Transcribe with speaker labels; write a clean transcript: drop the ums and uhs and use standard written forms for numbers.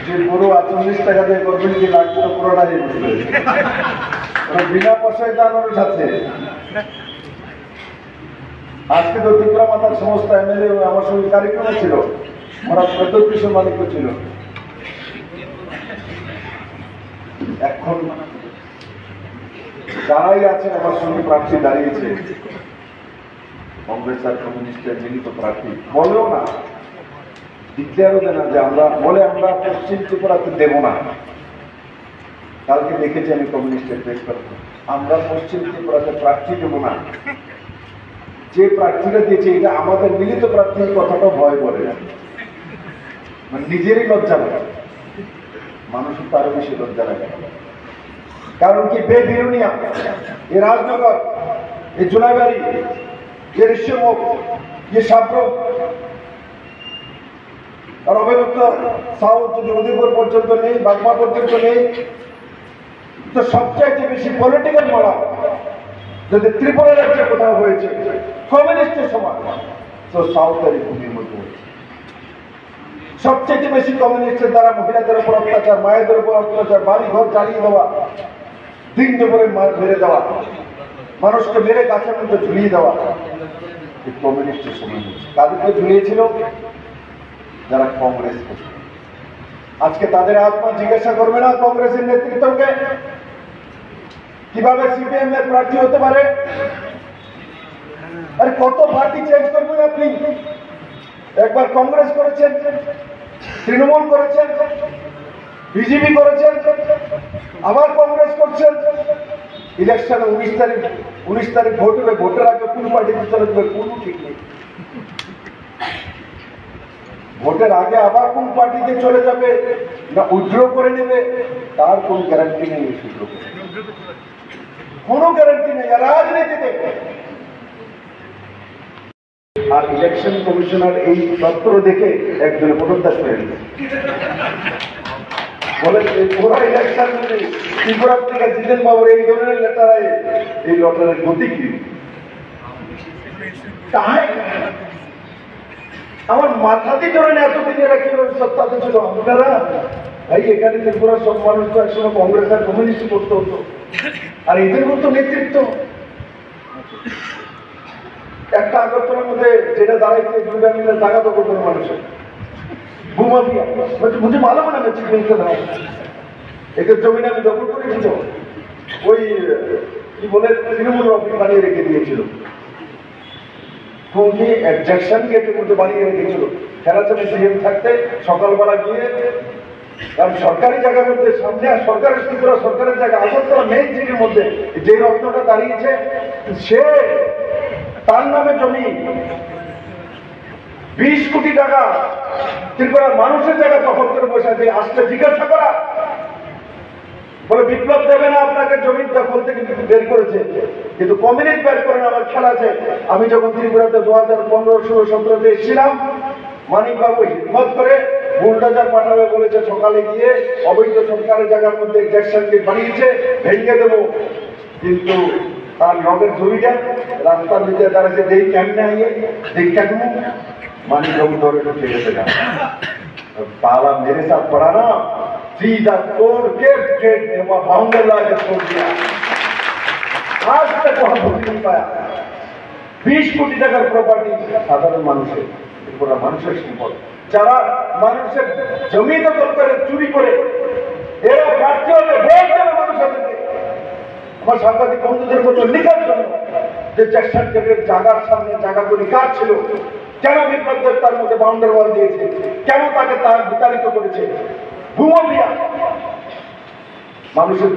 Speaker 1: যে পুরো 48 টাকা দিয়ে করবেন কি লাগবে পুরোটাই বিনা পয়সায় দাঁড়ানোর সাথে আজকে তো ত্রিপুরা মাতার সমস্ত এমএলএ আমার সঙ্গে কার্যক্রমে ছিল, ওরা প্রত্যেক মালিক ছিল। এখন যারাই আছেন আমার সঙ্গে প্রার্থী দাঁড়িয়েছে কংগ্রেস আর কমিউনিস্টের মিলিত প্রার্থী, বলেও না ডিক্লেয়ারও দেয় না যে আমরা পশ্চিম ত্রিপুরাতে দেব না। কালকে দেখেছি আমি কমিউনিস্টের প্রেস করতে, আমরা পশ্চিম ত্রিপুরাতে প্রার্থী দেব না। যে প্রার্থীরা দিয়েছে এটা আমাদের মিলিত প্রার্থীর কথাটা ভয় করে, মানে নিজেরই লজ্জা লাগে, মানুষের তো আরো বেশি লজ্জা লাগে। কারণ কি বেবিরুনিয়া, এ রাজনগর, এ জুনাইবাড়ি, এ ঋষ্যমুখ, এ সাবরুখ আর অবৈধ সাউথ যদি উদয়পুর পর্যন্ত নেই, বাগমা পর্যন্ত নেই, তো সবচাইতে বেশি পলিটিক্যাল মারা যদি ত্রিপুরা রাজ্যে কোথাও হয়েছে কমিউনিস্টের সময়, তো সাউথের ভূমির মধ্যে হয়েছে। সবচেয়ে বেশি কমিউনিস্টের দ্বারা মহিলাদের উপর অত্যাচার, মায়েদের উপর অত্যাচার, বাড়ি ঘর জ্বালিয়ে দেওয়া, দিন দুপুরে মেরে দেওয়া, মানুষকে মেরে গাছের মধ্যে ঝুলিয়ে দেওয়া, এই কমিউনিস্টের সময় হয়েছে। তাদেরকে ঝুলিয়েছিল যারা কংগ্রেস করছে। আজকে তাদের আত্মা জিজ্ঞাসা করবে না কংগ্রেসের নেতৃত্বকে কিভাবে সিপিএম এর প্রার্থী হতে পারে? আরে কত পার্টি চেঞ্জ করবেন আপনি? একবার কংগ্রেস করেছেন, তৃণমূল করেছেন, বিজেপি করেছেন, আবার কংগ্রেস করছেন। ইলেকশনে 19 তারিখ ভোট হবে, ভোটের আগে কোন পার্টিতে চলে যাবে কোনো ঠিক নেই। ভোটের আগে আবার কোন পার্টিতে চলে যাবে না উইথড্র করে নেবে তার কোন গ্যারান্টি নেই, কোনো গ্যারান্টি নেই রাজনীতিতে। আর ইলেকশন কমিশনার এই তত্ত্ব দেখে একজনে পদত্যাগ করে দিল, বলে পুরো ইলেকশন ত্রিপুরা থেকে জিতেন বাবুর এই ধরনের লেটার, এই লেটারের গতি কি? আমার মাথাতে ধরেন এতদিন এরা কিভাবে সত্তাতে ছিল? আপনারা ভাই এখানে ত্রিপুরার সব মানুষ তো একসময় কংগ্রেস আর কমিউনিস্ট করতে হতো, আর এদের মতো নেতৃত্ব একটা আগরতলার মধ্যে যেটা দাঁড়াইছে দুর্গা মিলে জায়গা তো করতো মানুষের বুমা দিয়া মুঝে মালুম না मैं চিকিৎসা না এদের জমিন আমি দখল করে দিত, ওই কি বলে তৃণমূল অফিস বানিয়ে রেখে দিয়েছিল, কোনটি অবজেকশন গেটের মধ্যে বানিয়ে রেখেছিল। খেলাচামে সিএম থাকতে সকালবেলা গিয়ে, কারণ সরকারি জায়গার মধ্যে সামনে সরকারের ত্রিপুরা সরকারের জায়গা আগরতলা মেইন সিটির মধ্যে যে রত্নটা দাঁড়িয়েছে সে তার নামে জমি 20 কোটি টাকা ত্রিপুরার মানুষের জায়গা দখল করে বসে আছে। আসলে জিজ্ঞাসা করা বলে বিপ্লব দেবে না আপনাকে জমির দখল থেকে বের করেছে, কিন্তু কমিউনিট বের করেন আমার খেলা আছে। আমি যখন ত্রিপুরাতে 2015, 16, 17-তে এসেছিলাম, মানিকবাবু হিম্মত করে বুলডোজার পাঠাবে বলেছে, সকালে গিয়ে অবৈধ সরকারের জায়গার মধ্যে জ্যাকসন গেট বানিয়েছে, ভেঙে দেবো, কিন্তু তার লগের জমিটা রাস্তার ভিতরে দাঁড়াচ্ছে, দেই কেমনে আইয়ে দেখা দেবো, মানিকবাবু ধরে ঢুকে গেছে না ताला मेरे साथ पड़ा ना, सीधा तोड़ के गेट बाउंडर ला के छोड़ दिया। आज तक वहां घुस नहीं पाया। 20 কোটি টাকার প্রপার্টি সাধারণ মানুষের, পুরো মানুষের সম্পদ, যারা মানুষের জমি দখল করে চুরি করে এরা প্রার্থী হবে, ভোট দেবে মানুষদেরকে। আমার সাংবাদিক বন্ধুদের মতো লিখার জন্য যে জ্যাকসন গেটের জায়গার সামনে জায়গাগুলি কার ছিল, কেন বিপ্লবদের তার মধ্যে বাউন্ডার ওয়াল দিয়েছে, কেন তাকে তার বিতাড়িত করেছে, ভূমিয়া মানুষের